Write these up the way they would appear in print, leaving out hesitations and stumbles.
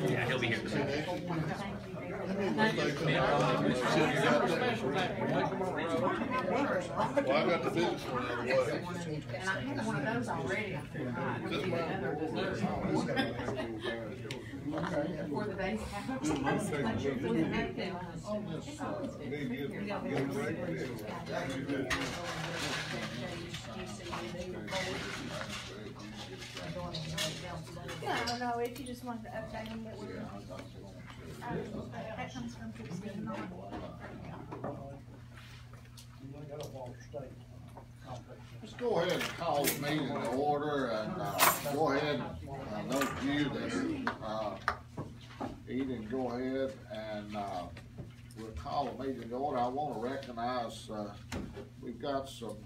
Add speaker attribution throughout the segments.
Speaker 1: Yeah, he'll be here.
Speaker 2: Well, I got the business one out of the way.
Speaker 3: And I had one of those already. Before the day.
Speaker 4: No, no, if you just wanted to update them, that would. That comes from Christine.
Speaker 2: Let's go ahead and call the meeting to order and go ahead, those of you that are eating, go ahead and we'll call the meeting to order. I want to recognize we've got some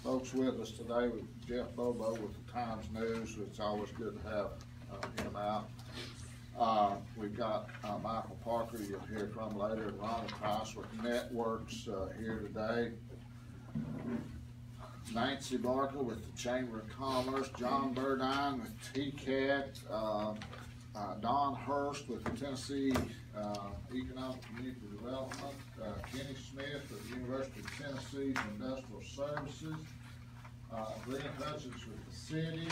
Speaker 2: folks with us today with Jeff Bobo with the Times News. It's always good to have him out. We've got Michael Parker, you'll hear from later, and Ronnie Price with Networks here today. Nancy Barker with the Chamber of Commerce, John Burdine with TCAT, Don Hurst with the Tennessee Economic Community Development, Kenny Smith with the University of Tennessee's Industrial Services, Glenn Hutchins with the city,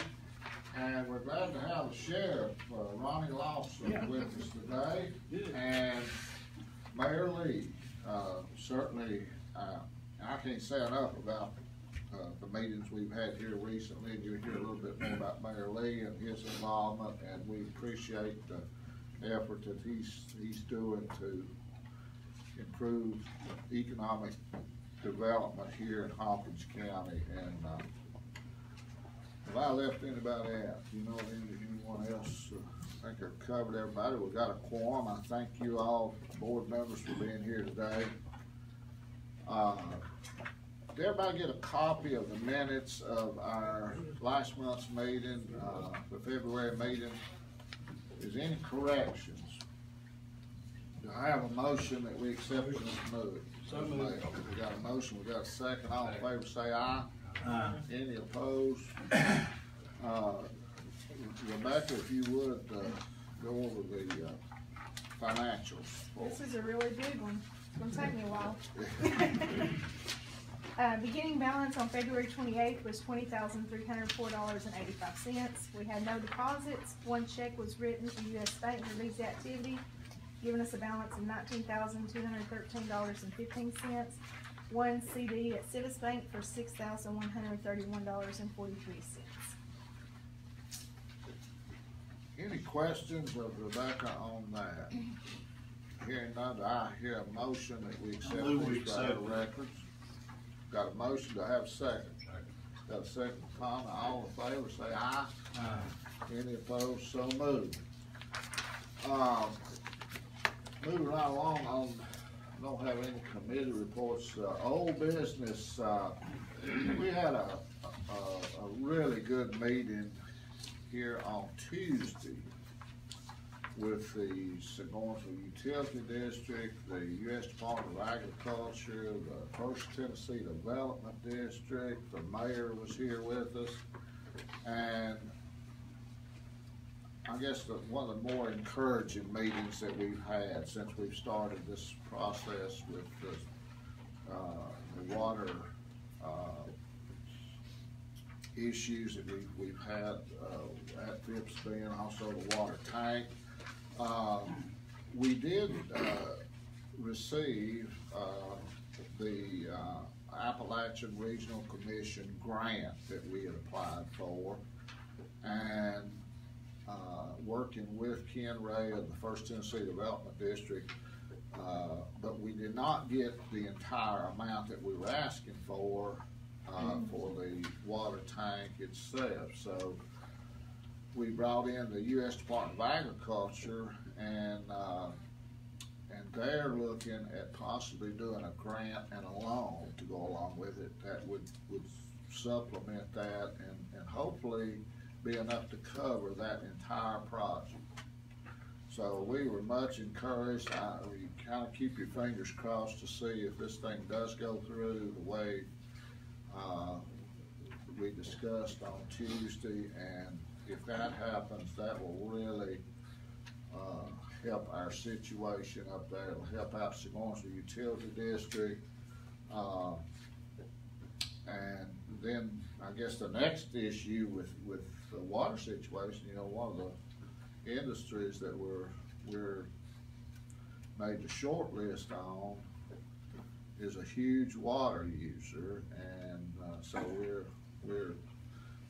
Speaker 2: and we're glad to have the sheriff, Ronnie Lawson, with us today, and Mayor Lee. Certainly, I can't say enough about the meetings we've had here recently, and you'll hear a little bit more about Mayor Lee and his involvement, and we appreciate the effort that he's doing to improve economic development here in Hawkins County. And if I left anybody out, anyone else, I think I've covered everybody. We've got a quorum. I thank you all, board members, for being here today. Did everybody get a copy of the minutes of our last month's meeting, the February meeting? Is any corrections? Do I have a motion that we accept this move? So moved. We got a motion, we got a second. All in favor say aye. Aye. Any opposed? Rebecca, if you would go over the financials.
Speaker 4: This is a really big one. It's gonna take me a while. Beginning balance on February 28th was $20,304.85. We had no deposits. One check was written to U.S. Bank for these activity, giving us a balance of $19,213.15. One CD at Civis Bank for $6,131.43.
Speaker 2: Any questions of Rebecca on that? Hearing none, I hear a motion that we accept these records. Got a motion, to have a second? Got a second, Tom, all in favor, say aye. Aye. Any opposed, so moved. Moving right along, I don't have any committee reports. Old business, we had a really good meeting here on Tuesday with the Seguinville Utility District, the U.S. Department of Agriculture, the First Tennessee Development District. The mayor was here with us, and I guess one of the more encouraging meetings that we've had since we've started this process with the water issues that we've had at Phipsby, and also the water tank. We did receive the Appalachian Regional Commission grant that we had applied for, and working with Ken Ray of the First Tennessee Development District, but we did not get the entire amount that we were asking for the water tank itself. So we brought in the U.S. Department of Agriculture, and they're looking at possibly doing a grant and a loan to go along with it that would supplement that and hopefully be enough to cover that entire project. So we were much encouraged. You kind of keep your fingers crossed to see if this thing does go through the way we discussed on Tuesday, and if that happens, that will really help our situation up there. It'll help out Sigourneyville Utility District. And then I guess the next issue with the water situation, you know, one of the industries that we're made the short list on is a huge water user, and so we're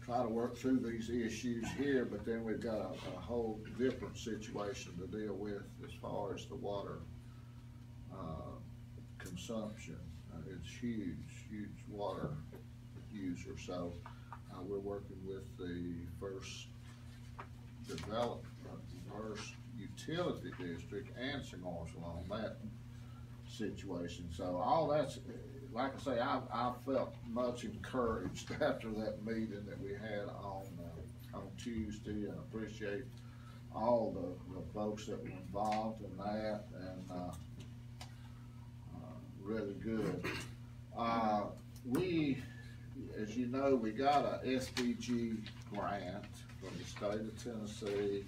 Speaker 2: trying to work through these issues here, but then we've got a whole different situation to deal with as far as the water consumption. It's huge water user, so we're working with the first utility district and Sigourneyville on that situation. So all that's, like I say, I felt much encouraged after that meeting that we had on Tuesday, and appreciate all the folks that were involved in that, and really good. We, as you know, we got a SDG grant from the state of Tennessee,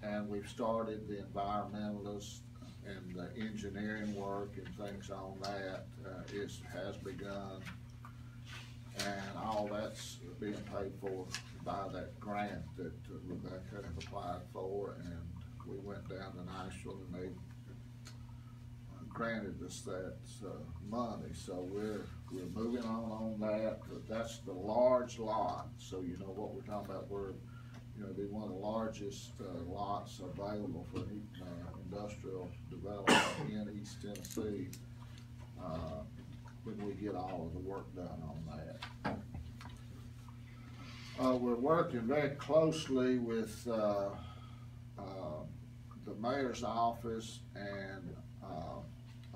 Speaker 2: and we've started the environmentalist and the engineering work and things on that. It has begun, and all that's being paid for by that grant that Rebecca had applied for, and we went down to Nashville and they granted us that money. So we're moving on that, but that's the large lot. So you know what we're talking about. We're, you know, be one of the largest lots available for industrial development in East Tennessee when we get all of the work done on that. We're working very closely with the mayor's office and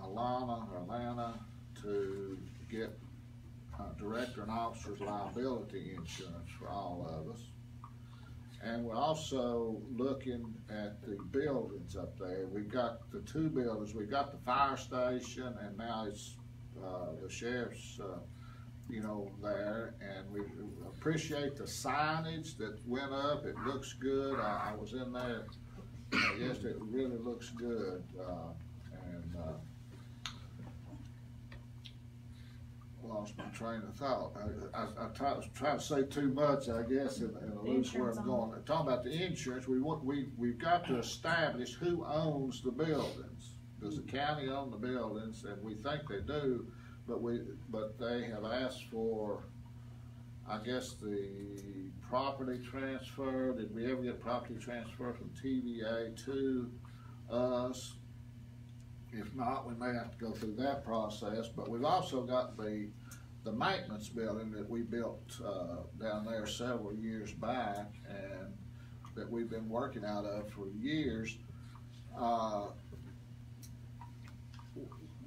Speaker 2: Alana to get director and officer's liability insurance for all of us. And we're also looking at the buildings up there. We've got the two buildings. We've got the fire station, and now it's the sheriff's, you know, there. And we appreciate the signage that went up. It looks good. I was in there yesterday. It really looks good. Lost my train of thought. I try to say too much, I guess, and lose where I'm going. Talking about the insurance, we've got to establish who owns the buildings. Does the county own the buildings? And we think they do, but they have asked for, I guess, the property transfer. Did we ever get property transfer from TVA to us? If not, we may have to go through that process. But we've also got the maintenance building that we built down there several years back, and that we've been working out of for years.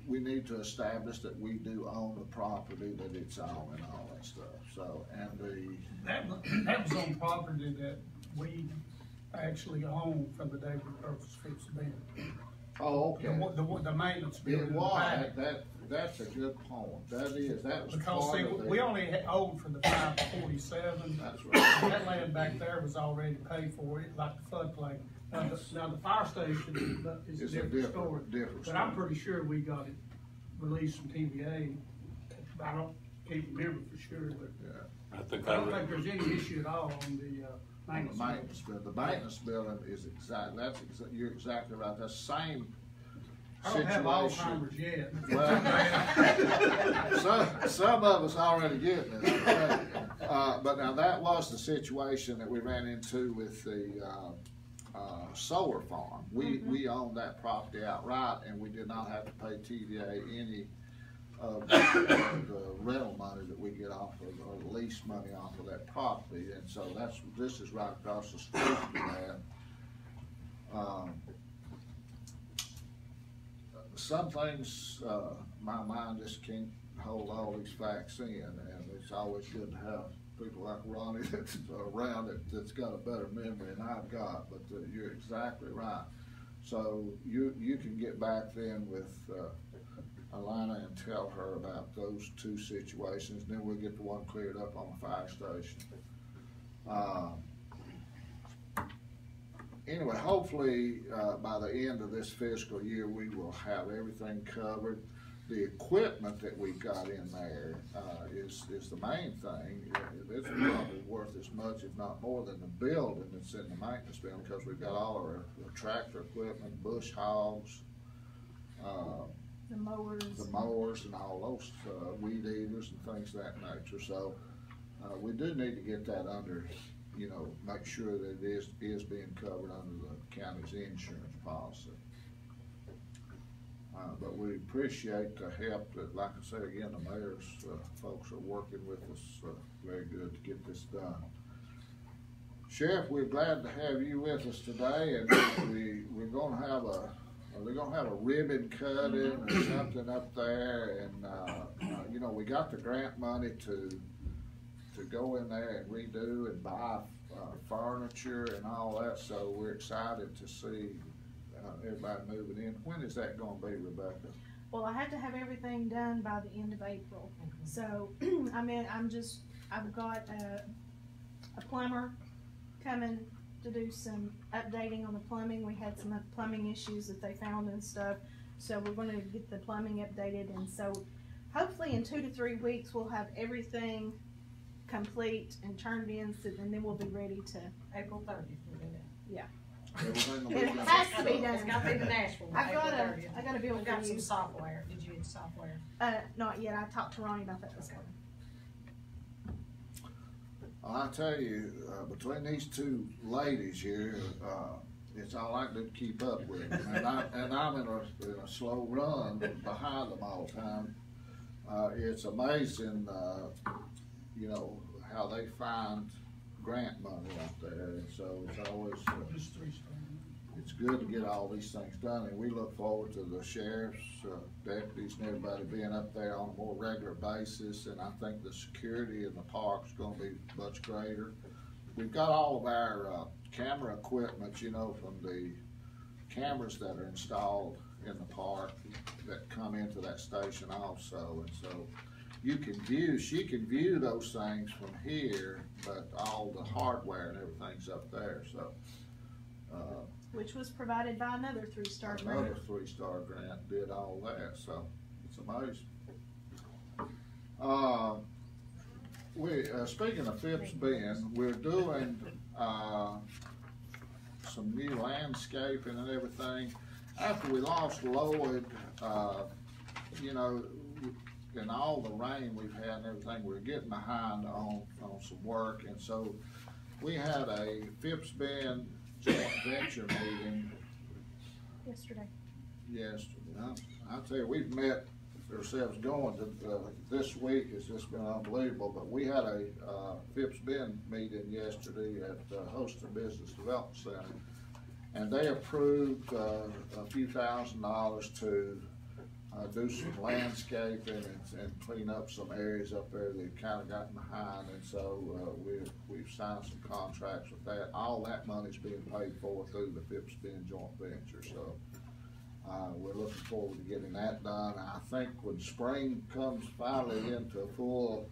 Speaker 2: We need to establish that we do own the property that it's on and all that stuff. So, and
Speaker 5: that was on property that we actually own from the day we purchased Fitz Bend.
Speaker 2: Oh, okay.
Speaker 5: The maintenance building.
Speaker 2: It was. That's a good point. That was
Speaker 5: because
Speaker 2: part
Speaker 5: see,
Speaker 2: of
Speaker 5: we only owned for the 547.
Speaker 2: That's right.
Speaker 5: That land back there was already paid for, it like the floodplain. Now the fire station is a different story. But I'm pretty sure we got it released from TVA. Can't remember for sure, but
Speaker 2: yeah.
Speaker 5: I don't think there's any issue at all on the maintenance building.
Speaker 2: The maintenance building is you're exactly right. That's the same
Speaker 5: I don't
Speaker 2: situation.
Speaker 5: have Alzheimer's yet.
Speaker 2: Well, some of us already getting it. But now that was the situation that we ran into with the solar farm. We owned that property outright, and we did not have to pay TVA any of the rental money that we get off of, or the lease money off of that property. And so this is right across the street from that. Some things, my mind just can't hold all these facts in, and it's always good to have people like Ronnie that's around that's got a better memory than I've got, but you're exactly right. So you can get back then with Alana and tell her about those two situations, then we'll get the one cleared up on the fire station. Anyway, hopefully by the end of this fiscal year, we will have everything covered. The equipment that we've got in there is the main thing. It's probably worth as much, if not more, than the building that's in the maintenance building, because we've got all our tractor equipment, bush hogs,
Speaker 4: the mowers
Speaker 2: and all those weed eaters and things of that nature. So we do need to get that under, make sure that it is being covered under the county's insurance policy. But we appreciate the help that, like I say again, the mayor's folks are working with us very good to get this done. Sheriff, we're glad to have you with us today, and we're going to have a ribbon cutting or something up there, and we got the grant money to go in there and redo and buy furniture and all that, so we're excited to see everybody moving in. When is that going to be, Rebecca?
Speaker 4: Well, I have to have everything done by the end of April. So, I've got a plumber coming to do some updating on the plumbing. We had some plumbing issues that they found and stuff. So we're going to get the plumbing updated, and so hopefully in 2 to 3 weeks we'll have everything complete and turned in, and then we'll be ready to.
Speaker 3: April 30th, we'll do that.
Speaker 4: Yeah.
Speaker 2: It
Speaker 4: has to be done.
Speaker 3: It's got to be the Nashville.
Speaker 4: I got a bill
Speaker 3: We got
Speaker 4: for
Speaker 3: some
Speaker 4: you.
Speaker 3: software. Did you get software?
Speaker 4: Not yet. I talked to Ronnie about that this morning.
Speaker 2: I tell you, between these two ladies here, it's all I can do to keep up with them. And I'm in a slow run behind them all the time. It's amazing, how they find grant money out there, and so it's always it's good to get all these things done, and we look forward to the sheriff's deputies and everybody being up there on a more regular basis, and I think the security in the park is going to be much greater. We've got all of our camera equipment, from the cameras that are installed in the park that come into that station also, and so she can view those things from here, but all the hardware and everything's up there, so.
Speaker 4: Which was provided by another 3-star grant.
Speaker 2: Another 3-star grant did all that, so it's amazing. Speaking of Phipps Bend, we're doing some new landscaping and everything. After we lost Lloyd, and all the rain we've had and everything, we're getting behind on some work, and so we had a Phipps Bend joint venture meeting
Speaker 4: Yesterday.
Speaker 2: I tell you, we've met ourselves going to this week. It's just been unbelievable, but we had a Phipps Bend meeting yesterday at the Houston Business Development Center, and they approved a few $1,000s to do some landscaping and clean up some areas up there that kind of gotten behind, and so we've signed some contracts with that. All that money's being paid for through the Phipps Bend joint venture, so we're looking forward to getting that done. I think when spring comes finally into full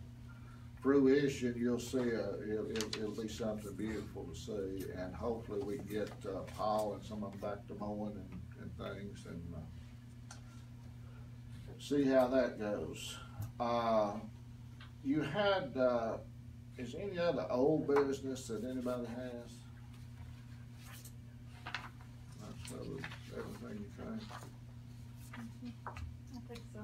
Speaker 2: fruition, you'll see it'll be something beautiful to see, and hopefully we can get Paul and some of them back to mowing and things, and see how that goes. You had, is any other old business that anybody has? That's everything you think?
Speaker 4: I think so.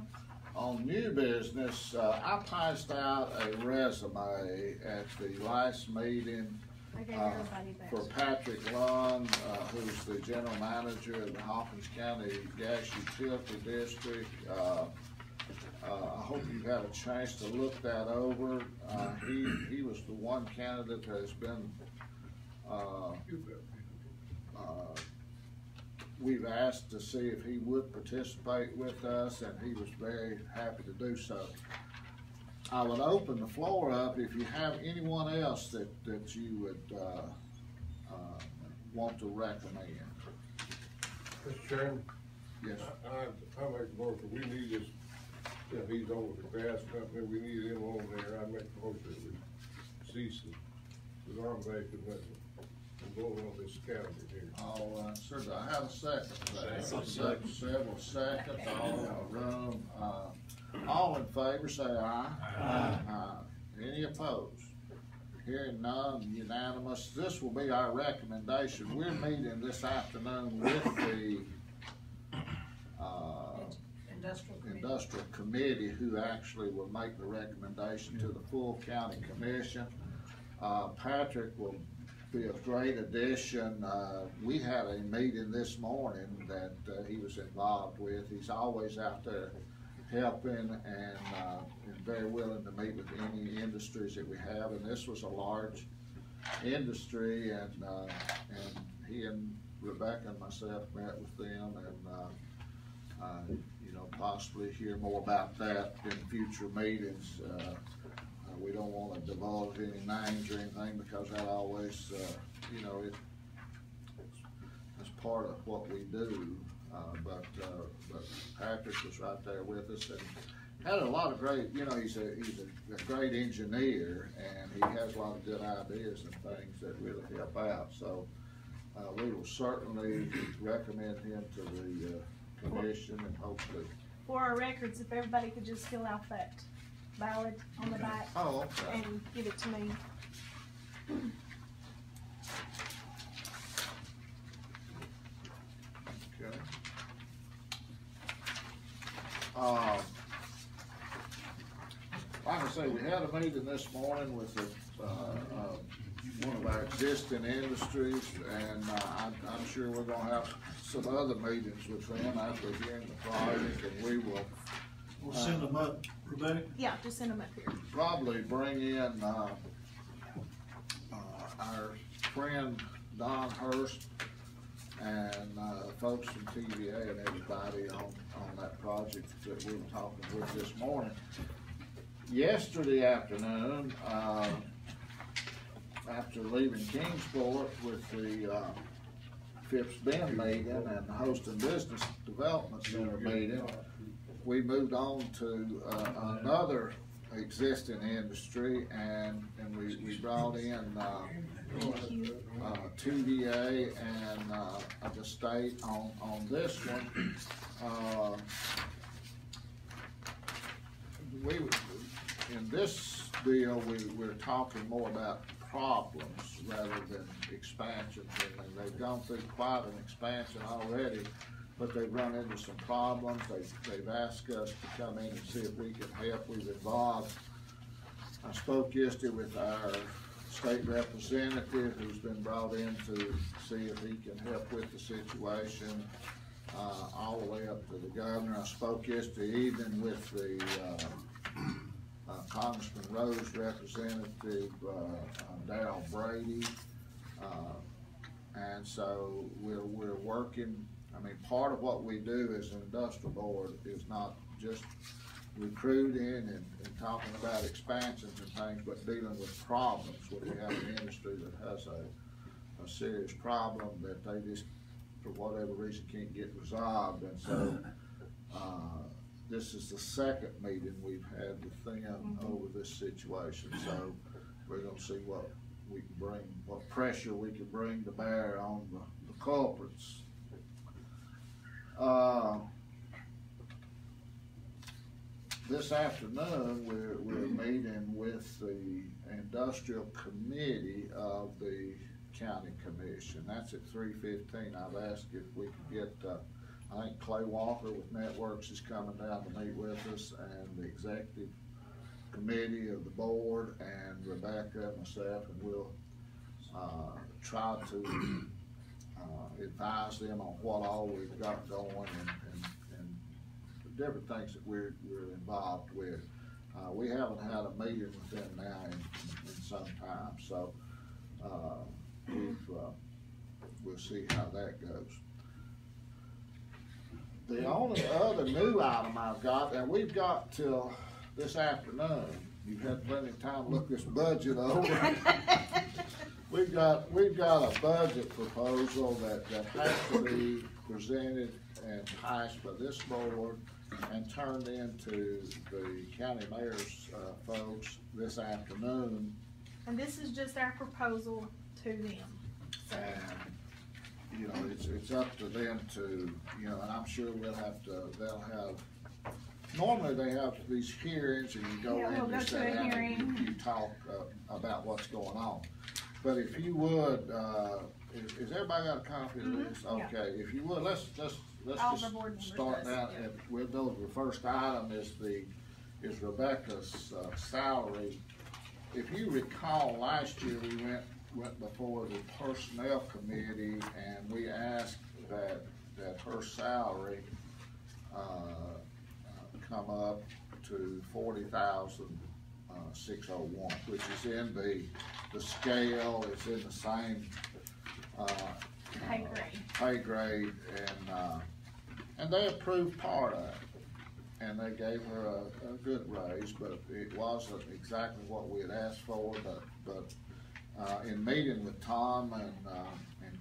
Speaker 2: On new business, I passed out a resume at the last meeting
Speaker 4: I gave everybody that.
Speaker 2: for Patrick Lund, who's the general manager of the Hawkins County Gas Utility District. I hope you've had a chance to look that over. He was the one candidate that has been, we've asked to see if he would participate with us, and he was very happy to do so. I would open the floor up if you have anyone else that you would, want to recommend.
Speaker 6: Mr. Chairman,
Speaker 2: Yes,
Speaker 6: I make a motion, we need this, if he's on with the gas company, we need him on there, I make a motion that we cease the arm making and go on this calendar here.
Speaker 2: all right, sir, do I have a second to that? Several seconds, all in the room, all in favor, say aye. Aye. Any opposed? Hearing none, unanimous. This will be our recommendation. We're meeting this afternoon with the, Industrial Committee, who actually will make the recommendation to the full county commission. Patrick will be a great addition. We had a meeting this morning that he was involved with. He's always out there helping and very willing to meet with any industries that we have. And this was a large industry, and he and Rebecca and myself met with them, and you know, possibly hear more about that in future meetings. We don't want to divulge any names or anything, because that always, you know, it's part of what we do. But Patrick was right there with us and had a lot of great, you know, he's a great engineer, and he has a lot of good ideas and things that really help out. So we will certainly recommend him to the commission, and hopefully.
Speaker 4: For our records, if everybody could just fill out that ballot on the back.
Speaker 2: Oh, okay.
Speaker 4: And give it to me.
Speaker 2: Okay. Like I say, we had a meeting this morning with one of our existing industries, and I'm sure we're gonna have some other meetings with them after hearing the project, and we will.
Speaker 7: We'll send them up, Rebecca.
Speaker 4: Yeah, just send them up here.
Speaker 2: Probably bring in, our friend Don Hurst and, folks from TVA and everybody on that project that we were talking with this morning. Yesterday afternoon, after leaving Kingsport with the, Phipps Bend meeting and the Hosting Business Development Center meeting, we moved on to another existing industry, and we brought in TVA and the state on this one. In this deal, we're talking more about problems rather than expansions. And they've gone through quite an expansion already, but they've run into some problems. They've asked us to come in and see if we can help. We've involved. I spoke yesterday with our state representative, who's been brought in to see if he can help with the situation, all the way up to the governor. I spoke yesterday evening with the Congressman Rose representative, Darrell Brady, and so we're working. I mean, part of what we do as an industrial board is not just recruiting and talking about expansions and things, but dealing with problems. When we have an industry that has a serious problem that they just, for whatever reason, can't get resolved. And so this is the second meeting we've had with them over this situation. So we're gonna see what we can bring, what pressure we can bring to bear on the culprits. This afternoon, we're meeting with the Industrial Committee of the County Commission. That's at 3:15. I've asked if we could get, I think Clay Walker with Networks is coming down to meet with us, and the Executive Committee of the board, and Rebecca and myself, and we'll try to advise them on what all we've got going and the different things that we're involved with. We haven't had a meeting with them now in some time, so we'll see how that goes. The only other new item I've got, and we've got till this afternoon you've had plenty of time to look this budget over. We've got a budget proposal that has to be presented and passed by this board and turned into the county mayor's, folks this afternoon.
Speaker 4: And this is just our proposal to them, so.
Speaker 2: And, you know, it's up to them to, you know, and I'm sure they'll have, normally they have these hearings and you go
Speaker 4: Yeah,
Speaker 2: in,
Speaker 4: we'll
Speaker 2: you
Speaker 4: go
Speaker 2: sit
Speaker 4: to a
Speaker 2: down
Speaker 4: hearing.
Speaker 2: and you talk, about what's going on. But if you would, is everybody got a copy of this?
Speaker 4: Yeah.
Speaker 2: Okay, if you would, let's
Speaker 4: All
Speaker 2: just
Speaker 4: the board members
Speaker 2: start
Speaker 4: does,
Speaker 2: down
Speaker 4: yeah.
Speaker 2: with those. The first item is Rebecca's, salary. If you recall, last year we went before the personnel committee and we asked that her salary, come up to 40,601, which is in the scale, it's in the same, pay grade, and they approved part of it. And they gave her a good raise, but it wasn't exactly what we had asked for, but in meeting with Tom and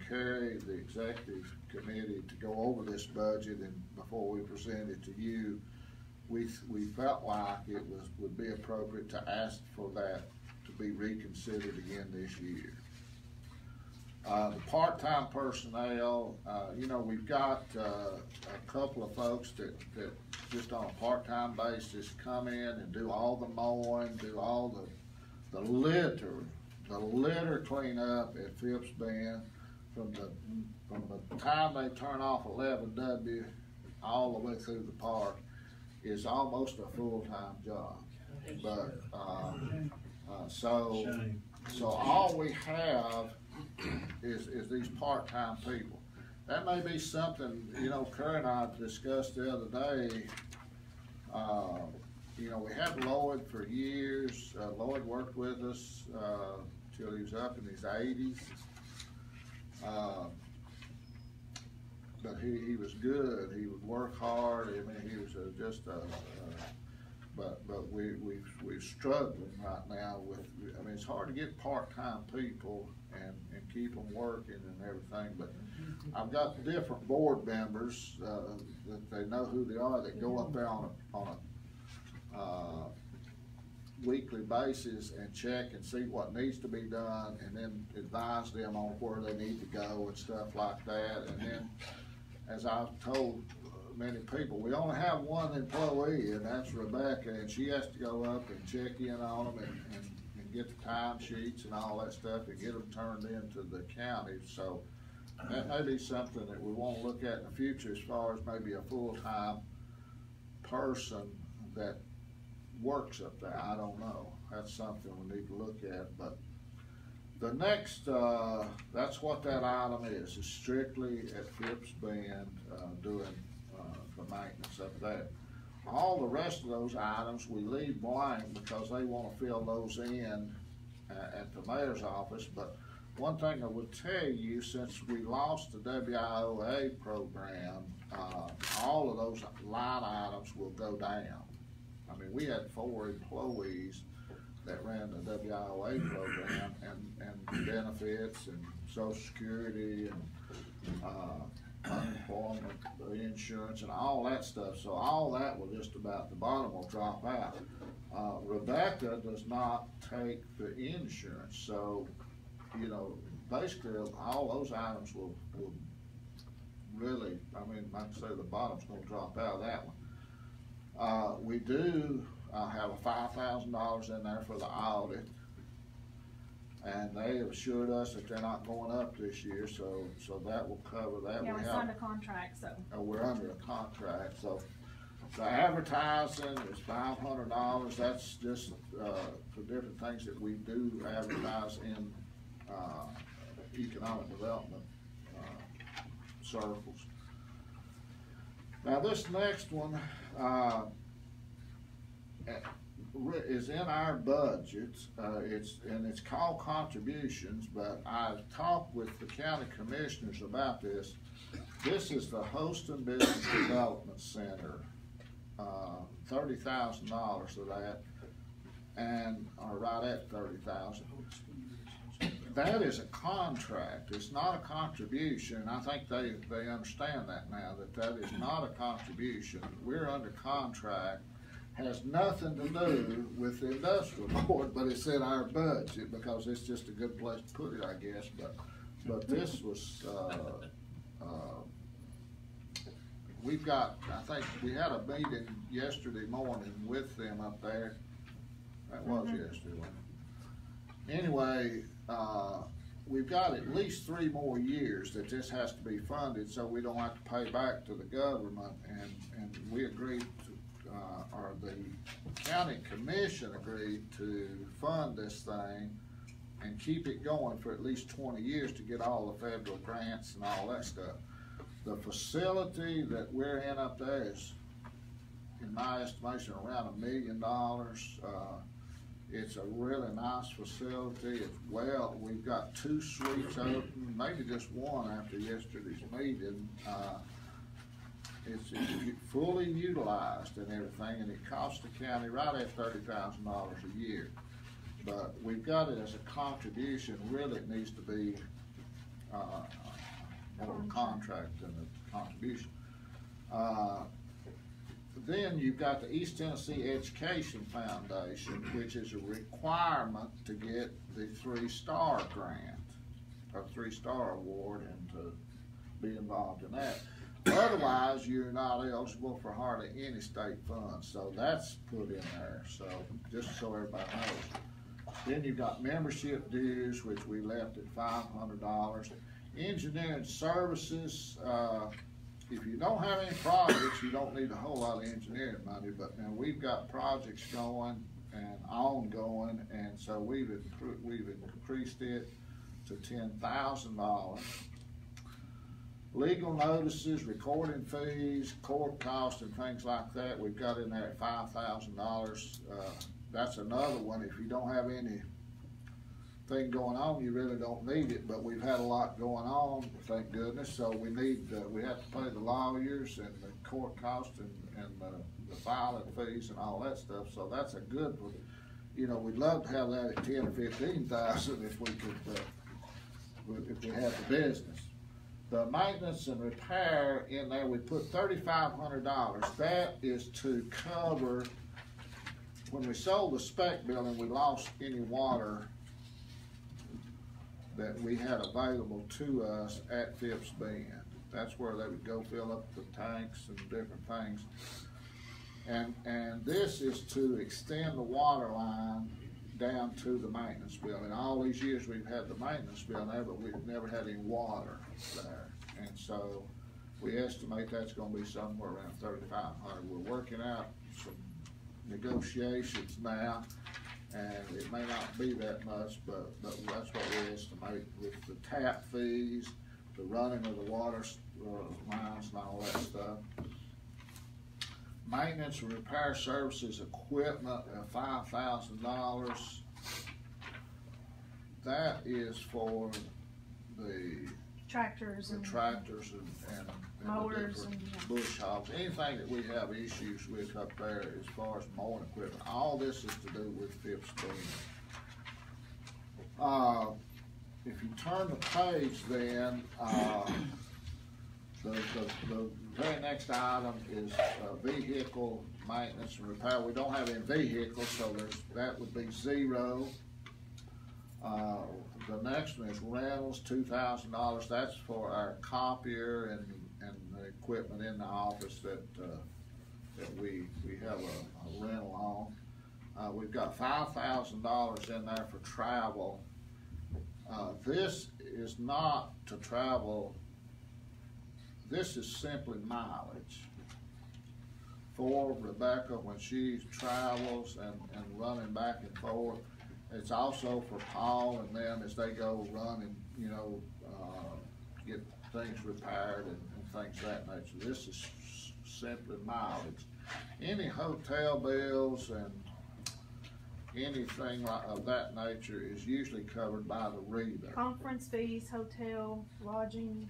Speaker 2: Kerry, the executive committee, to go over this budget and before we present it to you, we felt like it would be appropriate to ask for that to be reconsidered again this year. The part-time personnel, you know, we've got a couple of folks that just on a part-time basis come in and do all the mowing, do all the litter cleanup at Phipps Bend from the time they turn off 11W all the way through the park is almost a full-time job. But so all we have is these part-time people. That may be something, you know, Kerr and I discussed the other day. You know, we had Lloyd for years. Lloyd worked with us till he was up in his 80s. But he was good. He would work hard. I mean, he was but we're struggling right now with. I mean, it's hard to get part-time people and keep them working and everything. But I've got different board members that they know who they are. That go up there on a weekly basis and check and see what needs to be done, and then advise them on where they need to go and stuff like that. And then, as I've told many people, we only have one employee, and that's Rebecca, and she has to go up and check in on them and get the time sheets and all that stuff and get them turned into the county. So that may be something that we want to look at in the future as far as maybe a full-time person that works up there. I don't know. That's something we need to look at. But the next, that's what that item is strictly at Phipps Bend, doing the maintenance up there. All the rest of those items we leave blank because they want to fill those in at the mayor's office. But one thing I would tell you, since we lost the WIOA program, all of those line items will go down. I mean, we had 4 employees that ran the WIOA program and benefits and Social Security and unemployment, the insurance and all that stuff. So all that will just about, the bottom will drop out. Rebecca does not take the insurance. So, you know, basically all those items will really, I mean, like I say, the bottom's gonna drop out of that one. We do have a $5,000 in there for the audit, and they have assured us that they're not going up this year, so that will cover that.
Speaker 4: Yeah, we signed a contract, so.
Speaker 2: We're under a contract, so the advertising is $500. That's just for different things that we do advertise in economic development circles. Now this next one is in our budget. It's called contributions, but I've talked with the county commissioners about this. This is the Houston Business Development Center, $30,000 of that. and are right at 30,000. That is a contract, it's not a contribution, and I think they understand that now, that is not a contribution. We're under contract, has nothing to do with the industrial board, but it's in our budget, because it's just a good place to put it, I guess, but this was, we've got, I think, we had a meeting yesterday morning with them up there. That was yesterday, wasn't it? Anyway, we've got at least 3 more years that this has to be funded, so we don't have to pay back to the government, and we agreed to, or the county commission agreed to fund this thing and keep it going for at least 20 years to get all the federal grants and all that stuff. The facility that we're in up there is, in my estimation, around $1 million. It's a really nice facility. It's well, we've got 2 suites open, maybe just one after yesterday's meeting. It's fully utilized and everything, and it costs the county right at $30,000 a year. But we've got it as a contribution. Really, it needs to be more of a contract than a contribution. Then you've got the East Tennessee Education Foundation, which is a requirement to get the 3-star grant, or 3-star award, and to be involved in that. Otherwise, you're not eligible for hardly any state funds, so that's put in there, so just so everybody knows. Then you've got membership dues, which we left at $500. Engineering services, if you don't have any projects, you don't need a whole lot of engineering money, but now we've got projects going and ongoing, and so we've increased it to $10,000. Legal notices, recording fees, court costs, and things like that, we've got in there at $5,000. That's another one. If you don't have anything going on, you really don't need it, but we've had a lot going on, thank goodness, so we have to pay the lawyers and the court costs and the filing fees and all that stuff, so that's a good one. You know, we'd love to have that at 10 or 15,000 if we could, if we had the business. The maintenance and repair in there, we put $3,500. That is to cover, when we sold the spec building, we lost any water that we had available to us at Phipps Bend. That's where they would go fill up the tanks and different things. And this is to extend the water line down to the maintenance building. All these years we've had the maintenance building there, but we've never had any water there. And so we estimate that's gonna be somewhere around $3,500. We're working out some negotiations now, and it may not be that much, but that's what we estimate with the tap fees, the running of the water lines and all that stuff. Maintenance and repair services equipment at $5,000. That is for the
Speaker 4: Tractors and
Speaker 2: and
Speaker 4: mowers
Speaker 2: and
Speaker 4: and
Speaker 2: bush hogs, anything that we have issues with up there as far as mowing equipment. All this is to do with Phipps Bend. If you turn the page, then the very next item is vehicle maintenance and repair. We don't have any vehicles, so that would be 0. The next one is rentals, $2,000. That's for our copier and the equipment in the office that we have a rental on. We've got $5,000 in there for travel. This is not to travel. This is simply mileage for Rebecca when she travels and running back and forth. It's also for Paul and them as they go run and, you know, get things repaired and things of that nature. This is simply mileage. Any hotel bills and anything of that nature is usually covered by the reader.
Speaker 4: conference fees, hotel, lodging,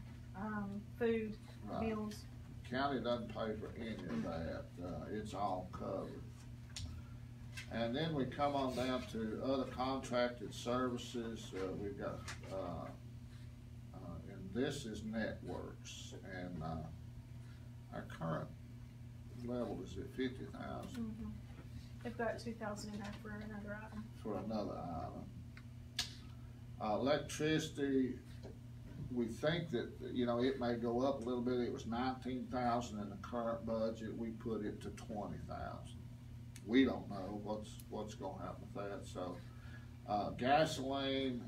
Speaker 4: food,
Speaker 2: Right.
Speaker 4: meals.
Speaker 2: County doesn't pay for any of that. It's all covered. And then we come on down to other contracted services. We've got, and this is networks, and our current level is at 50,000
Speaker 4: They've got 2,000 in there for another item.
Speaker 2: for another item. Electricity, we think that, you know, it may go up a little bit. It was 19,000 in the current budget. We put it to 20,000. We don't know what's gonna happen with that, so. Gasoline,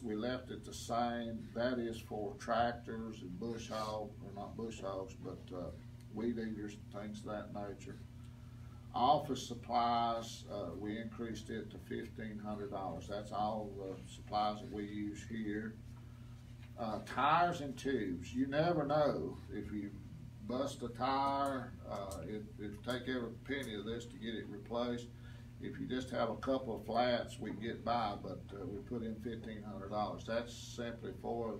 Speaker 2: we left it the same. That is for tractors and bush hog, or not bush hogs, but, weed eaters, things of that nature. Office supplies, we increased it to $1,500. That's all the supplies that we use here. Tires and tubes, you never know if you bust a tire, it'd take every penny of this to get it replaced. If you just have a couple of flats, we can get by, but we put in $1,500. That's simply for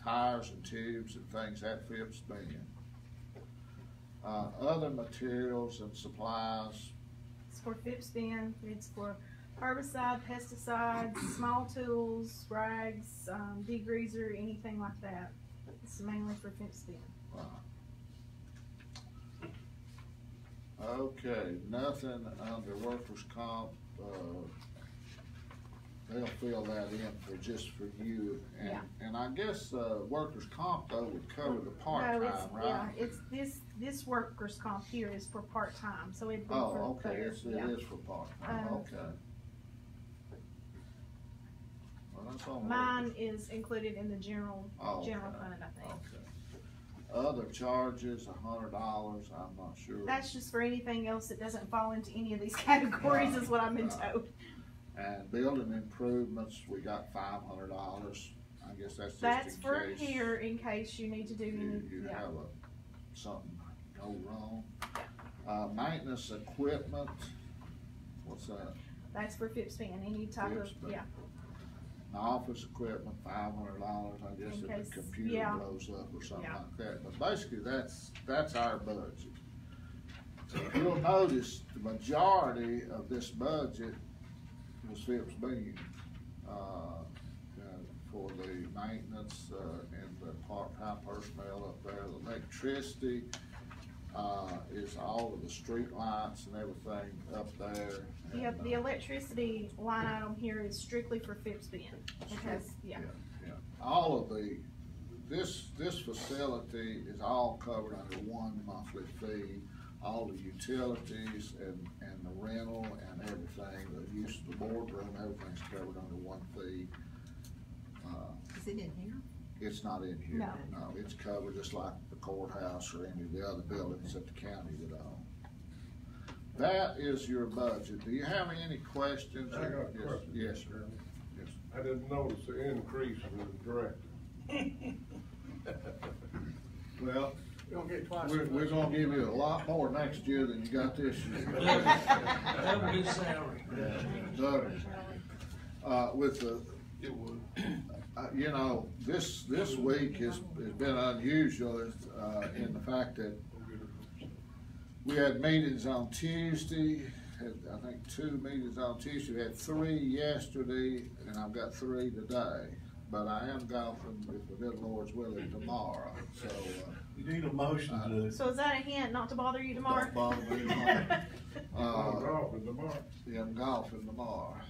Speaker 2: tires and tubes and things at Phipps Bend. Other materials and supplies.
Speaker 4: It's for Phipps Bend. It's for herbicide, pesticides, small tools, rags, degreaser, anything like that. It's mainly for Phipps Bend.
Speaker 2: Okay, nothing under workers' comp. They'll fill that in just for you. And I guess workers' comp though would cover the part-time, right?
Speaker 4: Yeah, it's this workers' comp here is for part-time, so it'd be for.
Speaker 2: Oh, okay, it is for part-time, okay. Well, that's all.
Speaker 4: Mine is included in the general
Speaker 2: okay.
Speaker 4: fund, I think.
Speaker 2: Okay. Other charges, $100, I'm not sure.
Speaker 4: That's just for anything else that doesn't fall into any of these categories, is what I've been told.
Speaker 2: And building improvements, we got $500. I guess that's just
Speaker 4: That's
Speaker 2: in
Speaker 4: for
Speaker 2: case
Speaker 4: here in case you need to do any.
Speaker 2: you
Speaker 4: Yeah.
Speaker 2: have something go wrong. Maintenance equipment, what's that?
Speaker 4: That's for Phipps Bend, any type
Speaker 2: Phipps
Speaker 4: of,
Speaker 2: Bend.
Speaker 4: yeah.
Speaker 2: Office equipment, $500, I guess,
Speaker 4: In
Speaker 2: if
Speaker 4: case-
Speaker 2: the computer
Speaker 4: yeah.
Speaker 2: blows up or something
Speaker 4: Yeah.
Speaker 2: like that. But basically, that's our budget. If you'll notice, the majority of this budget was Phipps Bend, for the maintenance, and the part-time personnel up there. The electricity, is all of the street lights and everything up there.
Speaker 4: Yeah,
Speaker 2: And,
Speaker 4: the electricity line item here is strictly for Phipps Bend. It has, yeah.
Speaker 2: All of this facility is all covered under one monthly fee. All the utilities and the rental and everything, the use of the boardroom, everything's covered under one fee.
Speaker 3: Is it in here?
Speaker 2: It's not in here.
Speaker 4: No.
Speaker 2: It's covered just like the courthouse or any of the other buildings that the county would own. That is your budget. Do you have any questions?
Speaker 6: I got a question.
Speaker 2: Yes, sir. Yes.
Speaker 6: I didn't notice the increase in the director.
Speaker 2: Well,
Speaker 5: You're gonna get twice.
Speaker 2: we're gonna give you a lot more next year than you got this year.
Speaker 7: Double his salary.
Speaker 2: Double. With the, you know, this week has been unusual, in the fact that we had meetings on Tuesday, had, I think 2 meetings on Tuesday, we had 3 yesterday, and I've got 3 today. But I am golfing, if the good Lord's willing, tomorrow, so,
Speaker 7: You need a motion to.
Speaker 4: So is that a hint not to bother you tomorrow?
Speaker 2: don't bother me tomorrow.
Speaker 6: I'm golfing tomorrow.
Speaker 2: Yeah, I'm golfing tomorrow.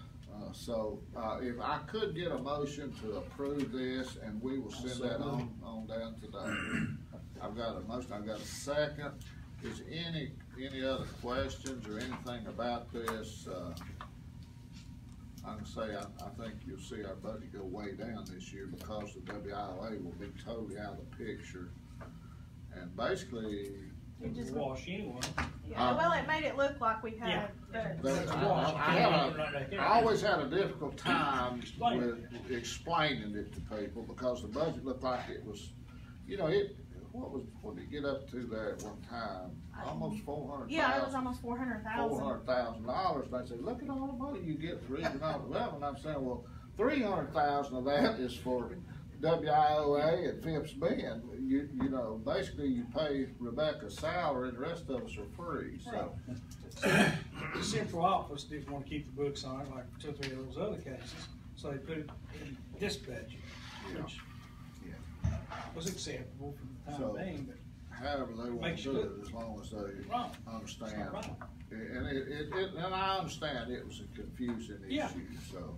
Speaker 2: So, if I could get a motion to approve this, and we will send that on down today. I've got a motion, I've got a second. Is any other questions or anything about this? I can say, I think you'll see our budget go way down this year because the WIOA will be totally out of the picture. And basically,
Speaker 4: It just,
Speaker 1: Wash anyway.
Speaker 4: yeah, well, it made it look like we had, but.
Speaker 2: I always had a difficult time with explaining it to people because the budget looked like it was, you know, what did it get up to there at one time? Almost 400,000.
Speaker 4: Yeah, it was almost 400,000.
Speaker 2: $400,000. And I said, look at all the money you get for economic development. I'm saying, well, 300,000 of that is for WIOA and Phipps Bend. You know, basically you pay Rebecca's salary and the rest of us are free, so.
Speaker 5: central office didn't want to keep the books on it like 2 or 3 of those other cases, so they put it in dispatch, which was acceptable for the
Speaker 2: So-
Speaker 5: time being, but
Speaker 2: However they want
Speaker 5: Makes
Speaker 2: to
Speaker 5: you
Speaker 2: do it,
Speaker 5: good.
Speaker 2: as long as they
Speaker 5: Right.
Speaker 2: understand.
Speaker 5: It's not right.
Speaker 2: And I understand it was a confusing
Speaker 5: Yeah.
Speaker 2: issue, so.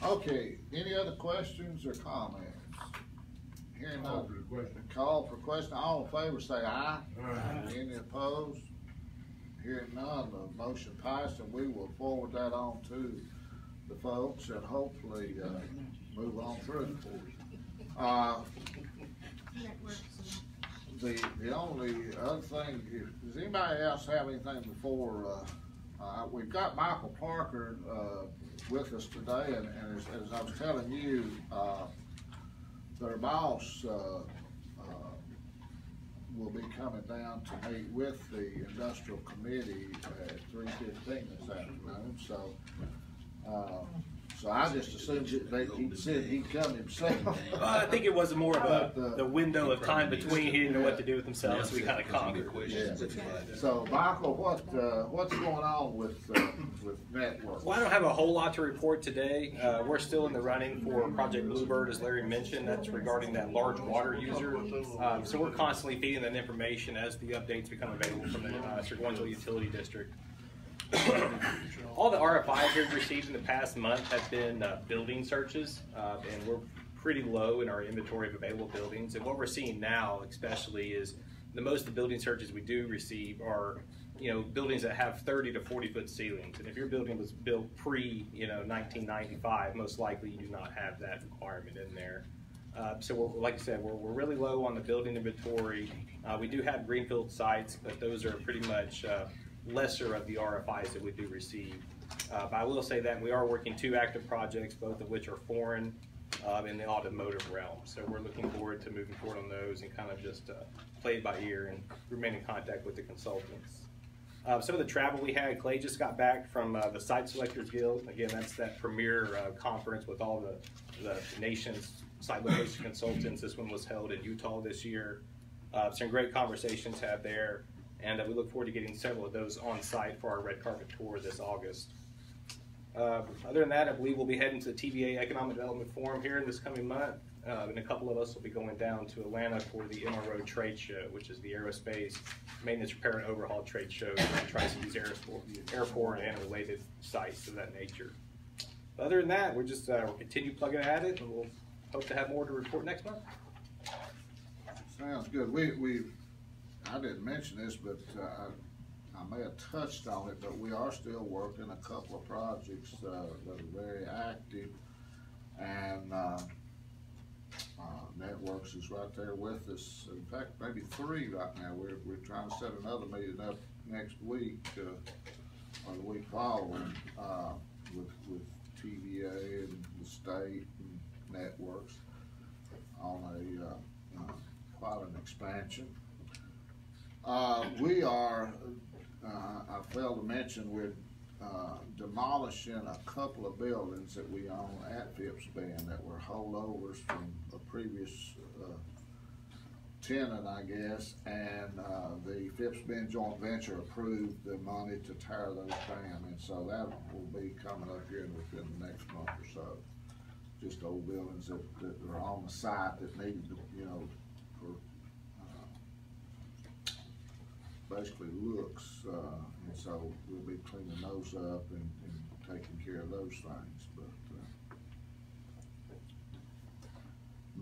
Speaker 2: Okay, any other questions or comments? Hearing
Speaker 6: Call
Speaker 2: none.
Speaker 6: for the question.
Speaker 2: Call for question, all in favor say aye.
Speaker 6: Aye.
Speaker 2: Any opposed? Hearing none, the motion passed, and we will forward that on to the folks and hopefully, move on through.
Speaker 4: Networks
Speaker 2: The only other thing, does anybody else have anything before, we've got Michael Parker, with us today, and as I was telling you, their boss, will be coming down to meet with the industrial committee at 3:15 this afternoon, so, so I just assumed that he said he'd come himself.
Speaker 1: I think it was more of
Speaker 2: But,
Speaker 1: the window of time between. He didn't know what to do with himself, so we kind of conquered.
Speaker 2: Yeah. So, Michael, what's going on with network?
Speaker 1: Well, I don't have a whole lot to report today. We're still in the running for Project Bluebird, as Larry mentioned. That's regarding that large water user. So we're constantly feeding that information as the updates become available from the Seguinville Utility District. All the RFIs we've received in the past month have been building searches, and we're pretty low in our inventory of available buildings. And what we're seeing now, especially, is the most of the building searches we do receive are, buildings that have 30 to 40 foot ceilings. And if your building was built pre, 1995, most likely you do not have that requirement in there. So like I said, we're really low on the building inventory. We do have greenfield sites, but those are pretty much lesser of the RFIs that we do receive. But I will say that we are working 2 active projects, both of which are foreign in the automotive realm. So we're looking forward to moving forward on those and kind of just play it by ear and remain in contact with the consultants. Some of the travel we had, Clay just got back from the Site Selectors Guild. Again, that's that premier conference with all the nation's site location consultants. This one was held in Utah this year. Some great conversations had there. And we look forward to getting several of those on site for our red carpet tour this August. Other than that, I believe we'll be heading to the TVA Economic Development Forum here in this coming month. And a couple of us will be going down to Atlanta for the MRO trade show, which is the aerospace maintenance, repair, and overhaul trade show at Tri-Cities Airport and related sites of that nature. Other than that, we'll continue plugging at it, and we'll hope to have more to report next month.
Speaker 2: Sounds good. I didn't mention this, but I may have touched on it, but we are still working a couple of projects that are very active, and Networks is right there with us. In fact, maybe 3 right now. We're trying to set another meeting up next week or the week following with TVA and the state and Networks on quite an expansion. We are, I failed to mention, we're demolishing a couple of buildings that we own at Phipps Bend that were holdovers from a previous tenant, I guess, and the Phipps Bend joint venture approved the money to tear those down, and so that will be coming up here within the next month or so. Just old buildings that are on the site that needed to, for basically looks, and so we'll be cleaning those up and taking care of those things. But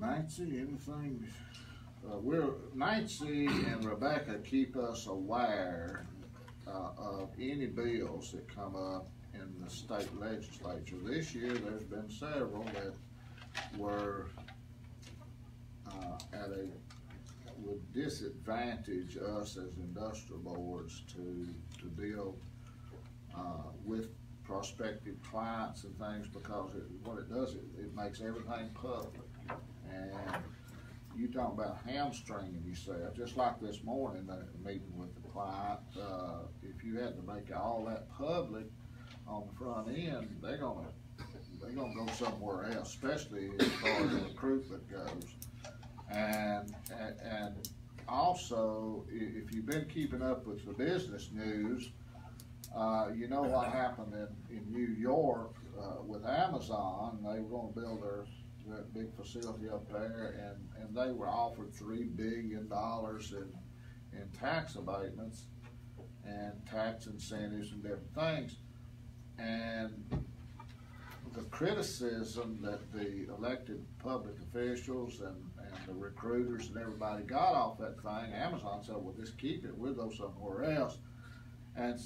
Speaker 2: Nancy, anything? Nancy and Rebecca keep us aware of any bills that come up in the state legislature. This year, there's been several that were would disadvantage us as industrial boards to deal with prospective clients and things, because what it does, it makes everything public. And you talk about hamstringing yourself, just like this morning, the meeting with the client, if you had to make all that public on the front end, they're gonna go somewhere else, especially as far as recruitment goes. And also, if you've been keeping up with the business news, You know what happened in New York, with Amazon? They were gonna build that big facility up there, and they were offered $3 billion in tax abatements and tax incentives and different things. And the criticism that the elected public officials and the recruiters and everybody got off that thing, Amazon said, well, just keep it, we'll go somewhere else. And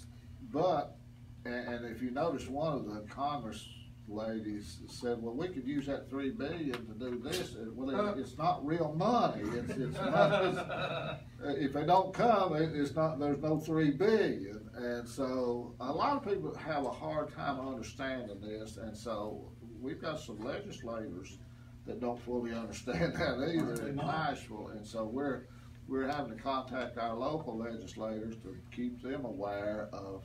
Speaker 2: if you notice, one of the Congress ladies said, well, we could use that $3 billion to do this. Well, it's not real money. It's not, if they don't come, it's not, there's no $3 billion. And so a lot of people have a hard time understanding this. And so we've got some legislators that don't fully understand that either in Nashville. And so we're having to contact our local legislators to keep them aware of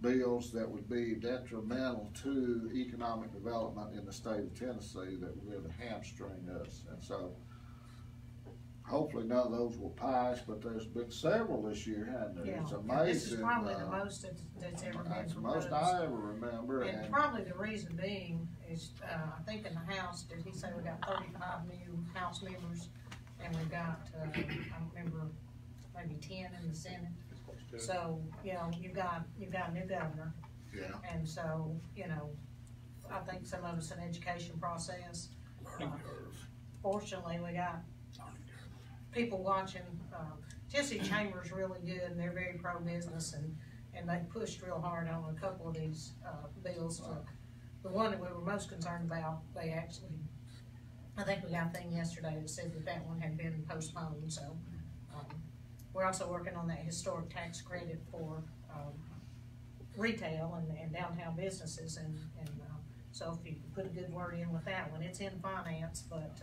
Speaker 2: bills that would be detrimental to economic development in the state of Tennessee that would really hamstring us. And so hopefully none of those will pass, but there's been several this year, hasn't there?
Speaker 8: Yeah.
Speaker 2: It's amazing.
Speaker 8: This is probably the most that's ever been
Speaker 2: It's the
Speaker 8: proposed.
Speaker 2: most I ever remember.
Speaker 8: And probably the reason being is, I think in the House, did he say we got 35 new House members? And we've got, I don't remember, maybe 10 in the Senate. So, you know, you've got a new governor.
Speaker 2: Yeah.
Speaker 8: And so, you know, I think some of us in education process. Fortunately, we got people watching. Tennessee Chamber's really good, and they're very pro-business, and they pushed real hard on a couple of these bills. The one that we were most concerned about, they actually, I think we got a thing yesterday that said that one had been postponed. So we're also working on that historic tax credit for retail and downtown businesses, and so if you put a good word in with that one, it's in finance, but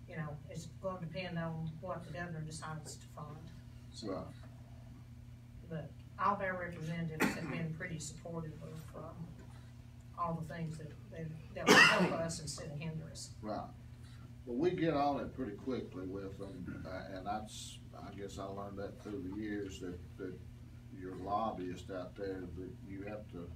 Speaker 8: you know, it's going to depend on what the governor decides to fund. So,
Speaker 2: Right.
Speaker 8: But all of our representatives have been pretty supportive of all the things that will help us instead of hinder us.
Speaker 2: Right. Well, we get on it pretty quickly with them, and that's, I guess I learned that through the years, that your lobbyist out there, that you have to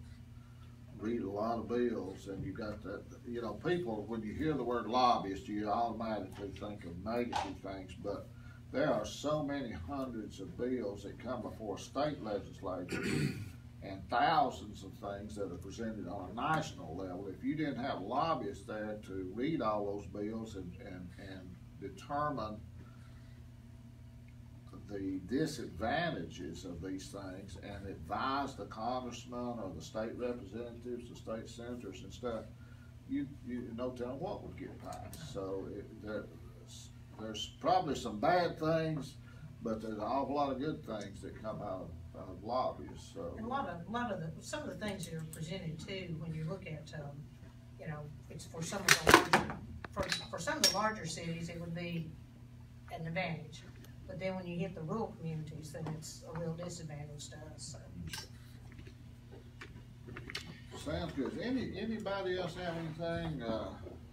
Speaker 2: read a lot of bills, and you got that, you know, people, when you hear the word lobbyist, you automatically think of negative things, but there are so many hundreds of bills that come before state legislatures and thousands of things that are presented on a national level. If you didn't have lobbyists there to read all those bills and determine the disadvantages of these things and advise the congressmen or the state representatives, the state senators and stuff, you no telling what would get passed. So there's probably some bad things, but there's an awful lot of good things that come out of lobbyists. So
Speaker 8: And some of the things that are presented too, when you look at, you know, it's for some of the for some of the larger cities, it would be an advantage. But then when you hit the rural communities, then it's a real disadvantage to us. So.
Speaker 2: Sounds good. Anybody else have anything?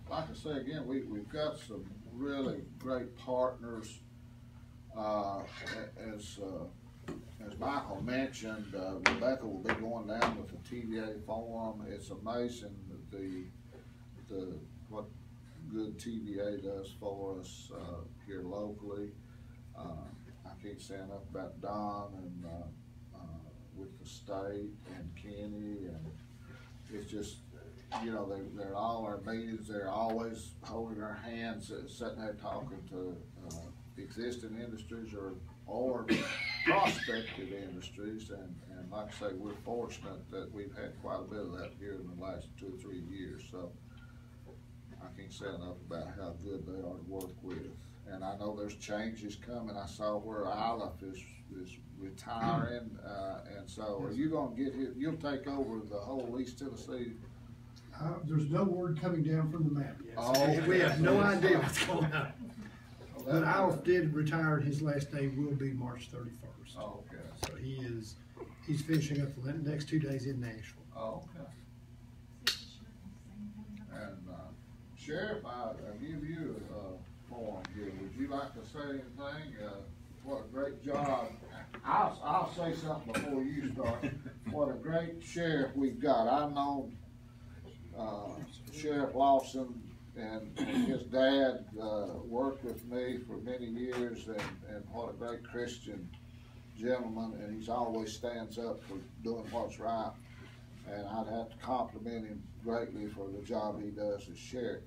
Speaker 2: Like I say again, we've got some really great partners. As Michael mentioned, Rebecca will be going down with the TVA forum. It's amazing what good TVA does for us here locally. I can't say enough about Don and with the state and Kenny, and it's just, you know, they're all our meetings. They're always holding our hands, sitting there talking to existing industries or prospective industries, and like I say, we're fortunate that we've had quite a bit of that here in the last 2 or 3 years. So I can't say enough about how good they are to work with. And I know there's changes coming. I saw where Aleph is retiring, and so are you going to get him? You'll take over the whole East Tennessee.
Speaker 9: There's no word coming down from the map yet.
Speaker 2: Oh,
Speaker 9: So we have no
Speaker 2: okay.
Speaker 9: idea what's going on. But Aleph did retire, and his last day will be March 31st.
Speaker 2: Oh, okay.
Speaker 9: So he's finishing up the next 2 days in Nashville.
Speaker 2: Oh, okay. And Sheriff, I give you a forum here. Would you like to say anything? What a great job. I'll say something before you start. what a great sheriff we've got. I've known, Sheriff Lawson and his dad, worked with me for many years, and what a great Christian gentleman, and he's always stands up for doing what's right. And I'd have to compliment him greatly for the job he does as sheriff.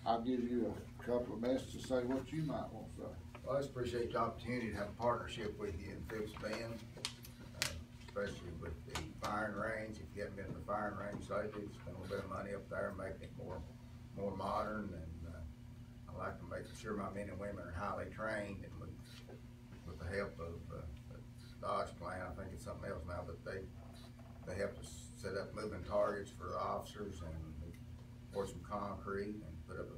Speaker 2: I'll give you a couple of minutes to say what you might want to say.
Speaker 10: Well, I just appreciate the opportunity to have a partnership with you in Phipps Bend, especially with the firing range. If you haven't been to the firing range lately, spend a little bit of money up there, making it more modern, and I like to make sure my men and women are highly trained, and with the help of the Dodge plan, I think it's something else now, but they help us set up moving targets for the officers, and pour some concrete and put up a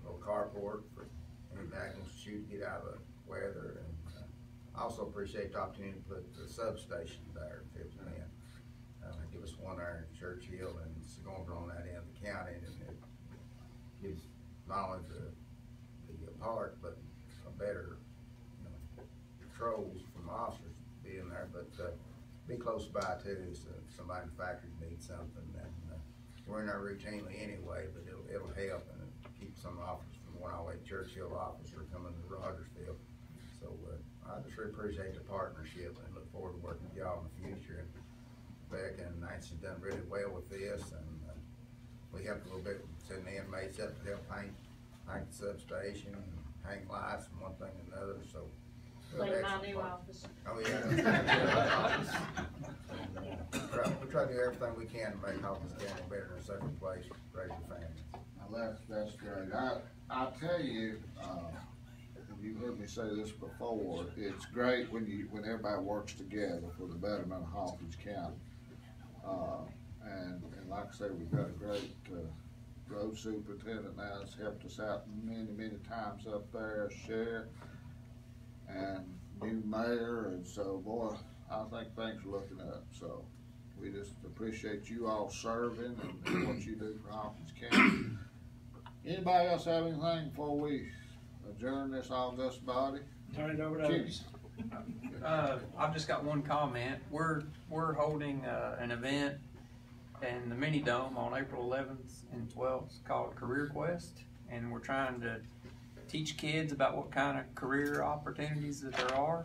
Speaker 10: little carport for any vehicles to shoot, get out of the weather. And I also appreciate the opportunity to put the substation there in Phipps Bend. Give us one there in Churchill and Segonville on that end of the county, and it gives not only the park, but a better, patrols from officers being there, but be close by too, so if somebody in the factory needs something, and we're in there routinely anyway, but it'll help, and keep some officers from going all the way to Churchill office or coming to Rogersville. So I just really appreciate the partnership and look forward to working with y'all in the future. And Becca and Nancy done really well with this, and we helped a little bit setting the inmates up to help paint the substation and hang lights and one thing and another. So
Speaker 8: Like my new office.
Speaker 10: Oh, yeah. We try to do everything we can to make Hawkins County better and a safer place for raising families.
Speaker 2: Now that's great. I tell you, you've heard me say this before, it's great when everybody works together for the betterment of Hawkins County. And like I say, we've got a great road superintendent now that's helped us out many times up there, sheriff, and new mayor, and so boy, I think things are looking up. So we just appreciate you all serving and what you do for Hawkins County. Anybody else have anything before we adjourn this august body?
Speaker 7: Turn it over to
Speaker 2: Jimmy.
Speaker 11: I've just got one comment. We're holding an event in the Mini Dome on April 11th and 12th called Career Quest, and we're trying to teach kids about what kind of career opportunities that there are.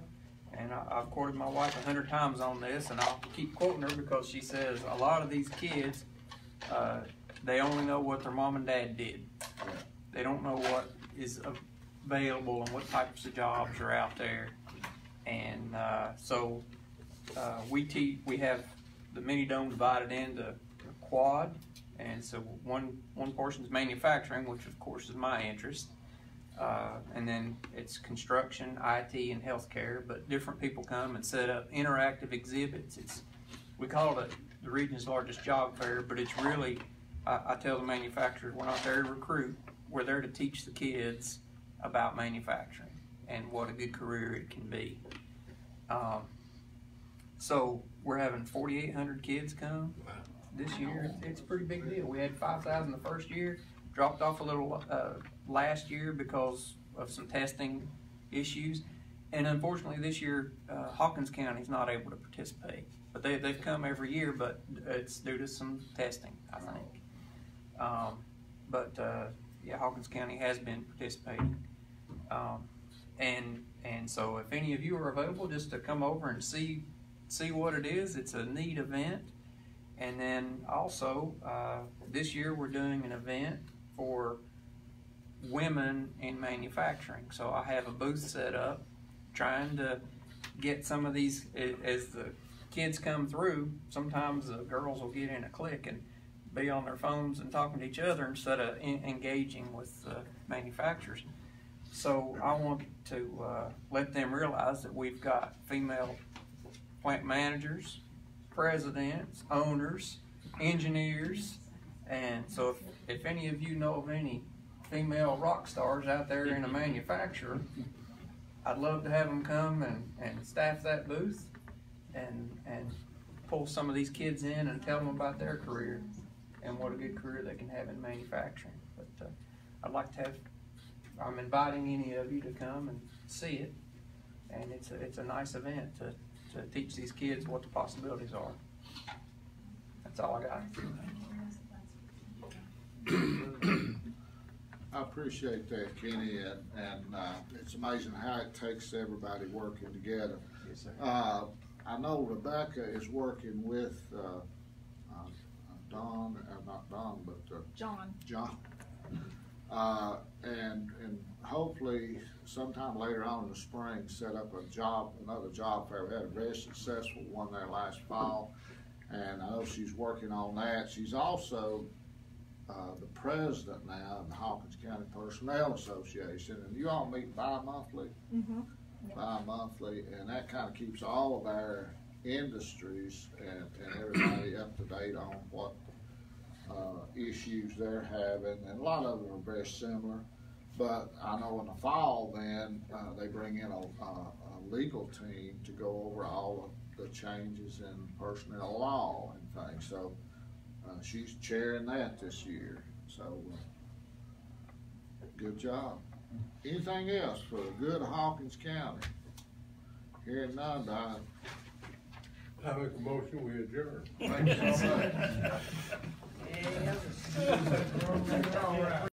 Speaker 11: And I've quoted my wife 100 times on this, and I'll keep quoting her because she says a lot of these kids, they only know what their mom and dad did. They don't know what is available and what types of jobs are out there. And so we have the Mini Dome divided into a quad, and so one portion is manufacturing, which of course is my interest. And then it's construction, IT, and healthcare, but different people come and set up interactive exhibits. We call it the region's largest job fair, but it's really, I tell the manufacturers, we're not there to recruit, we're there to teach the kids about manufacturing and what a good career it can be. So we're having 4,800 kids come this year. It's a pretty big deal. We had 5,000 the first year, dropped off a little last year because of some testing issues, and unfortunately this year Hawkins County is not able to participate, but they've come every year, but it's due to some testing, I think. Yeah, Hawkins County has been participating, and so if any of you are available just to come over and see what it is, it's a neat event. And then also this year we're doing an event for women in manufacturing. So I have a booth set up trying to get some of these, as the kids come through, sometimes the girls will get in a clique and be on their phones and talking to each other instead of engaging with manufacturers. So I want to let them realize that we've got female plant managers, presidents, owners, engineers, and so if any of you know of any female rock stars out there in a manufacturer, I'd love to have them come and staff that booth and pull some of these kids in and tell them about their career and what a good career they can have in manufacturing. But I'd like to I'm inviting any of you to come and see it, and it's a nice event to to teach these kids what the possibilities are. That's all I got.
Speaker 2: I appreciate that, Kenny, and it's amazing how it takes everybody working together.
Speaker 11: Yes, sir.
Speaker 2: I know Rebecca is working with, Don, not Don, but,
Speaker 4: John.
Speaker 2: John. And hopefully sometime later on in the spring, set up another job fair. We had a very successful one there last fall, and I know she's working on that. She's also the president now of the Hawkins County Personnel Association, and you all meet bi-monthly.
Speaker 4: Mm-hmm.
Speaker 2: Bi-monthly, and that kind of keeps all of our industries and everybody up to date on what issues they're having, and a lot of them are very similar. But I know in the fall then they bring in a legal team to go over all of the changes in personnel law and things. So she's chairing that this year. So good job. Anything else for the good of Hawkins County? Hearing none, I
Speaker 6: make a motion, we adjourn.
Speaker 2: thank you so much.
Speaker 8: Yeah.
Speaker 5: All right.